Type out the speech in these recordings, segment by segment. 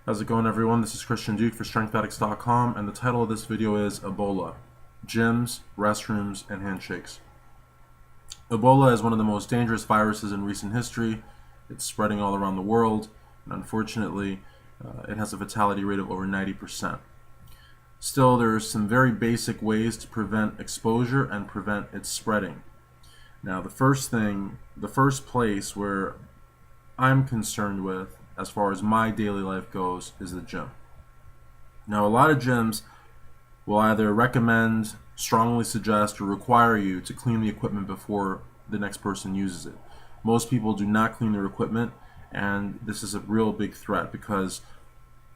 How's it going, everyone? This is Christian Duke for StrengthAddicts.com, and the title of this video is Ebola: Gyms, Restrooms, and Handshakes. Ebola is one of the most dangerous viruses in recent history. It's spreading all around the world, and unfortunately, it has a fatality rate of over 90%. Still, there are some very basic ways to prevent exposure and prevent its spreading. Now, the first place where I'm concerned with, as far as my daily life goes, is the gym. Now, a lot of gyms will either recommend, strongly suggest, or require you to clean the equipment before the next person uses it. Most people do not clean their equipment, and this is a real big threat because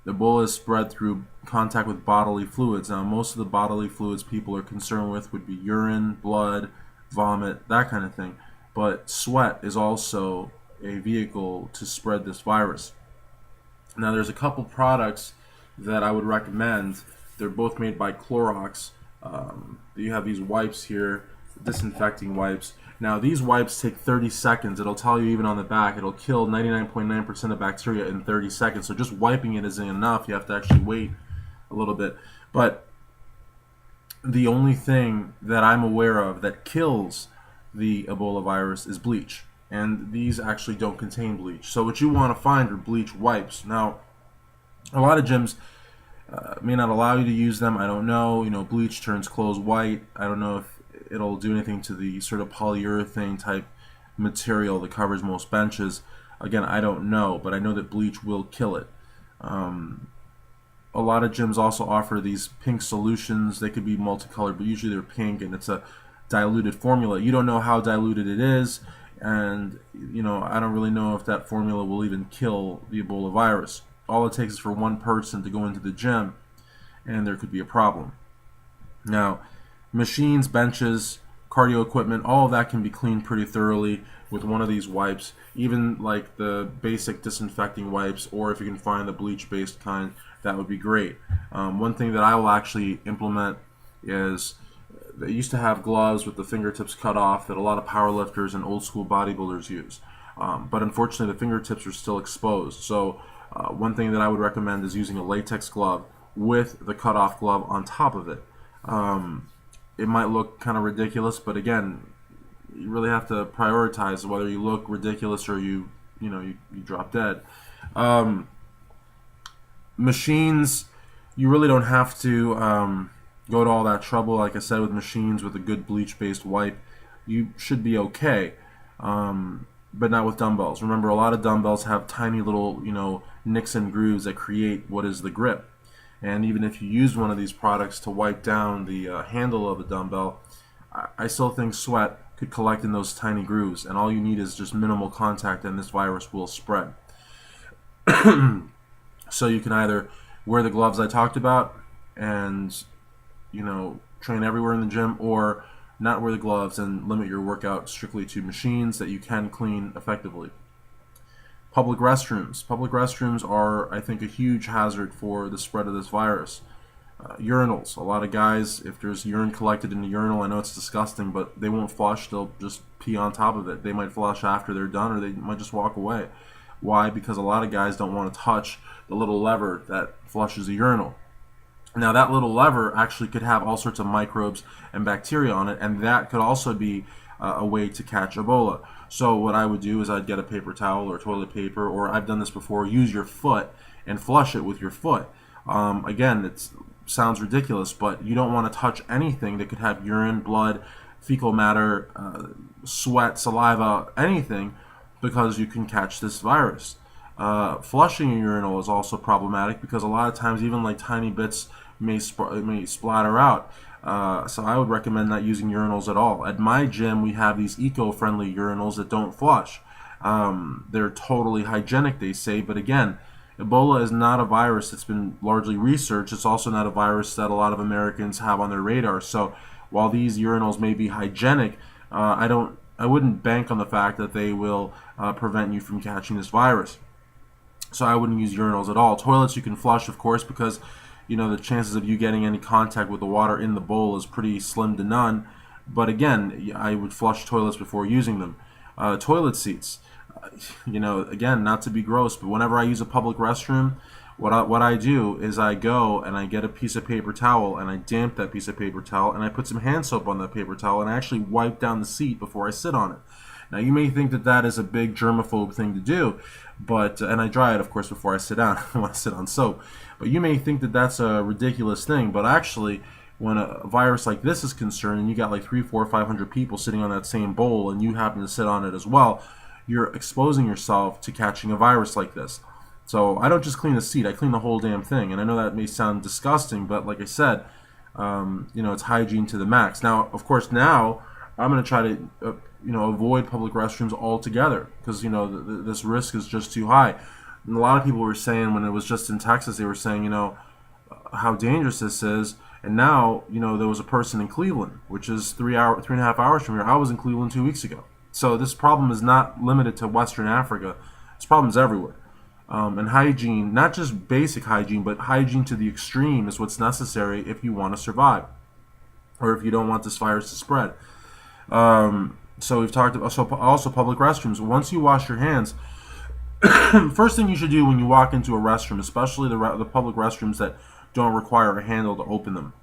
Ebola is spread through contact with bodily fluids. Now, most of the bodily fluids people are concerned with would be urine, blood, vomit, that kind of thing. But sweat is also a vehicle to spread this virus. Now, there's a couple products that I would recommend. They're both made by Clorox. You have these wipes here, disinfecting wipes. Now, these wipes take 30 seconds. It'll tell you even on the back, it'll kill 99.9% of bacteria in 30 seconds. So just wiping it isn't enough. You have to actually wait a little bit. But the only thing that I'm aware of that kills the Ebola virus is bleach. And these actually don't contain bleach. So what you want to find are bleach wipes. Now, a lot of gyms may not allow you to use them. I don't know. You know, bleach turns clothes white. I don't know if it'll do anything to the sort of polyurethane type material that covers most benches. Again, I don't know, but I know that bleach will kill it. A lot of gyms also offer these pink solutions. They could be multicolored, but usually they're pink, and it's a diluted formula. You don't know how diluted it is, and I don't really know if that formula will even kill the Ebola virus. All it takes is for one person to go into the gym, and there could be a problem. Now, machines, benches, cardio equipment, all of that can be cleaned pretty thoroughly with one of these wipes, even like the basic disinfecting wipes, or if you can find the bleach-based kind, that would be great. One thing that I will actually implement is they used to have gloves with the fingertips cut off that a lot of powerlifters and old school bodybuilders use. But unfortunately, the fingertips are still exposed. So one thing that I would recommend is using a latex glove with the cut-off glove on top of it. It might look kind of ridiculous, but again, you really have to prioritize whether you look ridiculous or you drop dead. Machines, you really don't have to go to all that trouble. Like I said, with machines with a good bleach-based wipe, you should be okay, but not with dumbbells. Remember, a lot of dumbbells have tiny little nicks and grooves that create what is the grip. And even if you use one of these products to wipe down the handle of the dumbbell, I still think sweat could collect in those tiny grooves, and all you need is just minimal contact and this virus will spread. So you can either wear the gloves I talked about and train everywhere in the gym, or not wear the gloves and limit your workout strictly to machines that you can clean effectively. Public restrooms. Public restrooms are, I think, a huge hazard for the spread of this virus. Urinals. A lot of guys, if there's urine collected in the urinal, I know it's disgusting, but they won't flush. They'll just pee on top of it. They might flush after they're done, or they might just walk away. Why? Because a lot of guys don't want to touch the little lever that flushes the urinal. Now, that little lever actually could have all sorts of microbes and bacteria on it, and that could also be a way to catch Ebola. So what I would do is I'd get a paper towel or toilet paper, or I've done this before, use your foot and flush it with your foot. Again, it sounds ridiculous, but you don't want to touch anything that could have urine, blood, fecal matter, sweat, saliva, anything, because you can catch this virus. Flushing a urinal is also problematic because a lot of times even like tiny bits may splatter out. So I would recommend not using urinals at all. At my gym, we have these eco-friendly urinals that don't flush. They're totally hygienic, they say, but again, Ebola is not a virus that's been largely researched. It's also not a virus that a lot of Americans have on their radar. So while these urinals may be hygienic, I wouldn't bank on the fact that they will prevent you from catching this virus. So I wouldn't use urinals at all. Toilets you can flush, of course, because the chances of you getting any contact with the water in the bowl is pretty slim to none. But again, I would flush toilets before using them. Toilet seats. Again, not to be gross, but whenever I use a public restroom, what I do is I go and I get a piece of paper towel and I damp that piece of paper towel and I put some hand soap on that paper towel and I actually wipe down the seat before I sit on it. Now you may think that that is a big germaphobe thing to do, but and I dry it of course before I sit down when I sit on soap. But you may think that that's a ridiculous thing, but actually when a virus like this is concerned and you got like 300, 400, 500 people sitting on that same bowl and you happen to sit on it as well, you're exposing yourself to catching a virus like this. So I don't just clean the seat, I clean the whole damn thing. And I know that may sound disgusting, but like I said, it's hygiene to the max. Now, of course, now I'm going to try to avoid public restrooms altogether because this risk is just too high. And a lot of people were saying when it was just in Texas, they were saying how dangerous this is. And now there was a person in Cleveland, which is 3.5 hours from here. I was in Cleveland 2 weeks ago. So this problem is not limited to Western Africa. This problem is everywhere. And hygiene, not just basic hygiene, but hygiene to the extreme is what's necessary if you want to survive, or if you don't want this virus to spread. So we've talked about also public restrooms. Once you wash your hands, first thing you should do when you walk into a restroom, especially the public restrooms that don't require a handle to open them.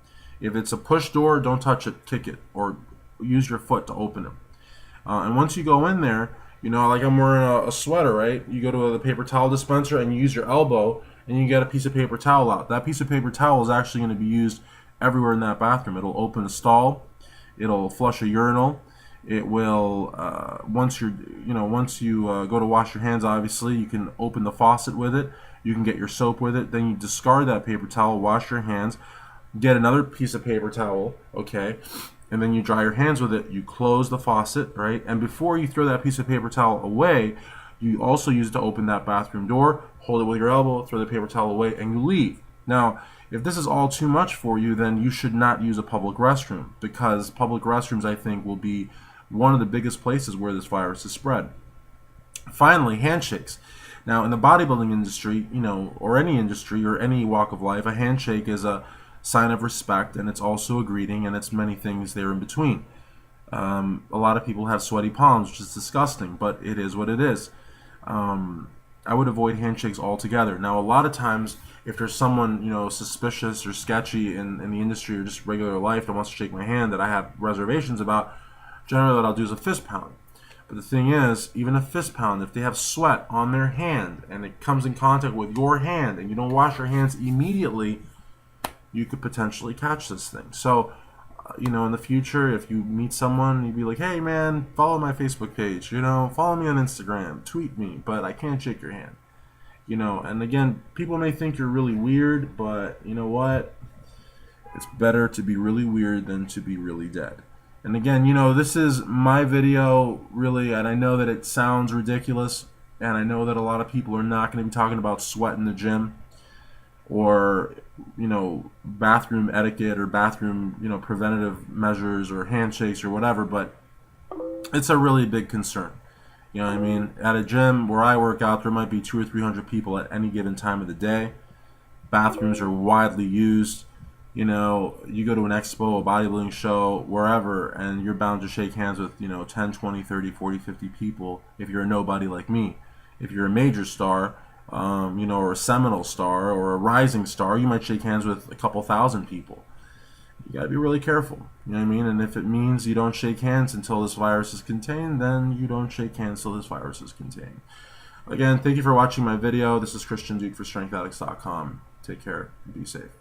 If it's a push door, don't touch it, kick it, or use your foot to open it. And once you go in there, like I'm wearing a sweater, right? You go to the paper towel dispenser and you use your elbow and you get a piece of paper towel out. That piece of paper towel is actually going to be used everywhere in that bathroom. It'll open a stall. It'll flush a urinal. It will, once you go to wash your hands, obviously, you can open the faucet with it. You can get your soap with it. Then you discard that paper towel, wash your hands, get another piece of paper towel, okay? And then you dry your hands with it. You close the faucet, right? And before you throw that piece of paper towel away, you also use it to open that bathroom door, hold it with your elbow, throw the paper towel away, and you leave. Now, if this is all too much for you, then you should not use a public restroom, because public restrooms, I think, will be one of the biggest places where this virus is spread. Finally, handshakes. Now, in the bodybuilding industry, or any industry or any walk of life, a handshake is a sign of respect, and it's also a greeting, and it's many things there in between. A lot of people have sweaty palms, which is disgusting, but it is what it is. I would avoid handshakes altogether. Now, a lot of times, if there's someone suspicious or sketchy in the industry or just regular life that wants to shake my hand that I have reservations about, generally what I'll do is a fist pound. But the thing is, even a fist pound, if they have sweat on their hand and it comes in contact with your hand and you don't wash your hands immediately, you could potentially catch this thing. So, in the future, if you meet someone, you'd be like, hey man, follow my Facebook page, follow me on Instagram, tweet me, but I can't shake your hand. And again, people may think you're really weird, but you know what? It's better to be really weird than to be really dead. And again, this is my video, really, and I know that it sounds ridiculous, and I know that a lot of people are not going to be talking about sweat in the gym, or bathroom etiquette, or bathroom preventative measures, or handshakes, or whatever, but it's a really big concern. You know what I mean? At a gym where I work out, there might be 200 or 300 people at any given time of the day. Bathrooms are widely used. You go to an expo, a bodybuilding show, wherever, and you're bound to shake hands with 10, 20, 30, 40, 50 people if you're a nobody like me. If you're a major star, or a seminal star, or a rising star, you might shake hands with a couple thousand people. You gotta be really careful, you know what I mean? And if it means you don't shake hands until this virus is contained, then you don't shake hands until this virus is contained. Again, thank you for watching my video. This is Christian Duke for StrengthAddicts.com. Take care and be safe.